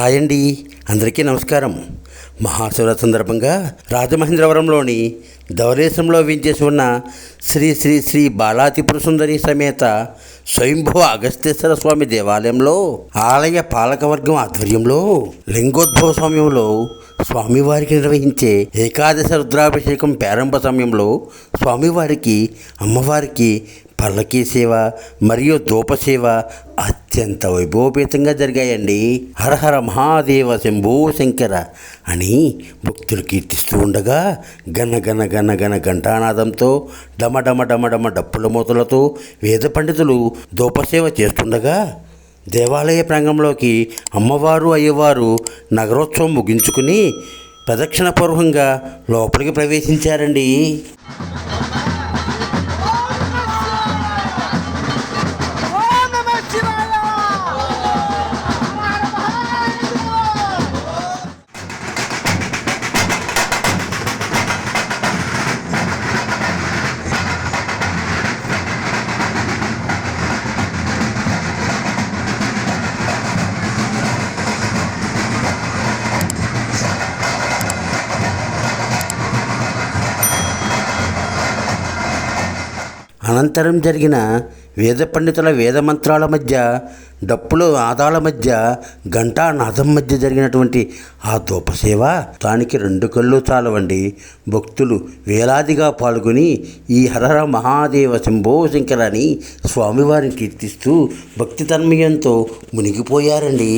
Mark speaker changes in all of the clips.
Speaker 1: Hi అండి, అందరికీ నమస్కారం. మహాశివరాత్రి సందర్భంగా రాజమహేంద్రవరంలోని ధవళేశ్వరంలో వించేసి ఉన్న శ్రీ శ్రీ శ్రీ బాలాత్రిపుర సుందరి సమేత స్వయంభవ అగస్తేశ్వర స్వామి దేవాలయంలో ఆలయ పాలకవర్గం ఆధ్వర్యంలో లింగోద్భవ సమయంలో స్వామివారికి నిర్వహించే ఏకాదశ రుద్రాభిషేకం ప్రారంభ సమయంలో స్వామివారికి అమ్మవారికి పల్లకీ సేవ మరియు ధూపసేవ అత్యంత వైభవపేతంగా జరిగాయండి. హరహర మహాదేవ శంభో శంకర అని భక్తులు కీర్తిస్తూ ఉండగా గన గన గన గన ఘంటానాదంతో డమ డమ డమ డమ డప్పుల మూతలతో వేద పండితులు ధూపసేవ చేస్తుండగా దేవాలయ ప్రాంగంలోకి అమ్మవారు అయ్యవారు నగరోత్సవం ముగించుకుని ప్రదక్షిణపూర్వకంగా లోపలికి ప్రవేశించారండి. అనంతరం జరిగిన వేద పండితుల వేద మంత్రాల మధ్య డప్పుల నాదాల మధ్య గంటా నాదం మధ్య జరిగినటువంటి ఆ ధూపసేవ దానికి 2 కళ్ళు చాలవండి. భక్తులు వేలాదిగా పాల్గొని ఈ హరహర మహాదేవ శంభో శంకర అని స్వామివారిని కీర్తిస్తూ భక్తి తన్మయంతో మునిగిపోయారండి.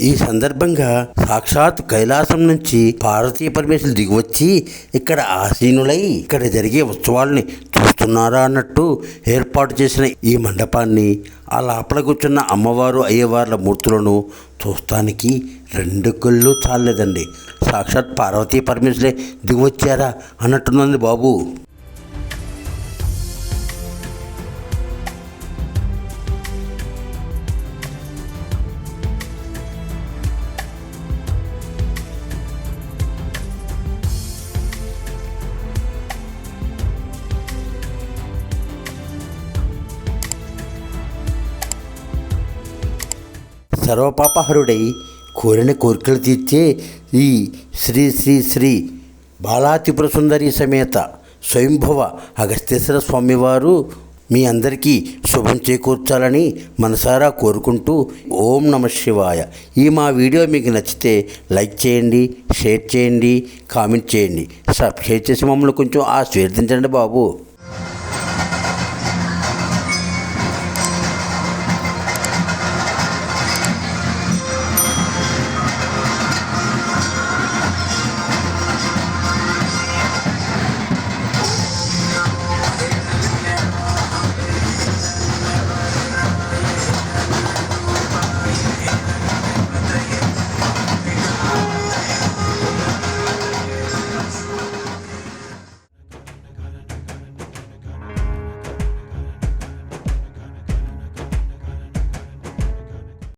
Speaker 1: ఈ సందర్భంగా సాక్షాత్ కైలాసం నుంచి పార్వతీ పరమేశ్వరులు దిగివచ్చి ఇక్కడ ఆసీనులై ఇక్కడ జరిగే ఉత్సవాల్ని చూస్తున్నారా అన్నట్టు ఏర్పాటు చేసిన ఈ మండపాన్ని ఆ లోపల కూర్చున్న అమ్మవారు అయ్యవార్ల మూర్తులను చూస్తానికి 2 కళ్ళు చాలేదండి. సాక్షాత్ పార్వతీ పరమేశ్వరులే దిగివచ్చారా అన్నట్టున్నది బాబు. సర్వపాపహరుడై కోరిన కోరికలు తీర్చే ఈ శ్రీ శ్రీ శ్రీ బాలాత్రిపుర సుందరి సమేత స్వయంభవ అగస్తేశ్వర స్వామివారు మీ అందరికీ శుభం చేకూర్చాలని మనసారా కోరుకుంటూ ఓం నమ శివాయ. మా వీడియో మీకు నచ్చితే లైక్ చేయండి, షేర్ చేయండి, కామెంట్ చేయండి, సబ్స్క్రైబ్ చేసి మమ్మల్ని కొంచెం ఆశీర్వదించండి బాబు.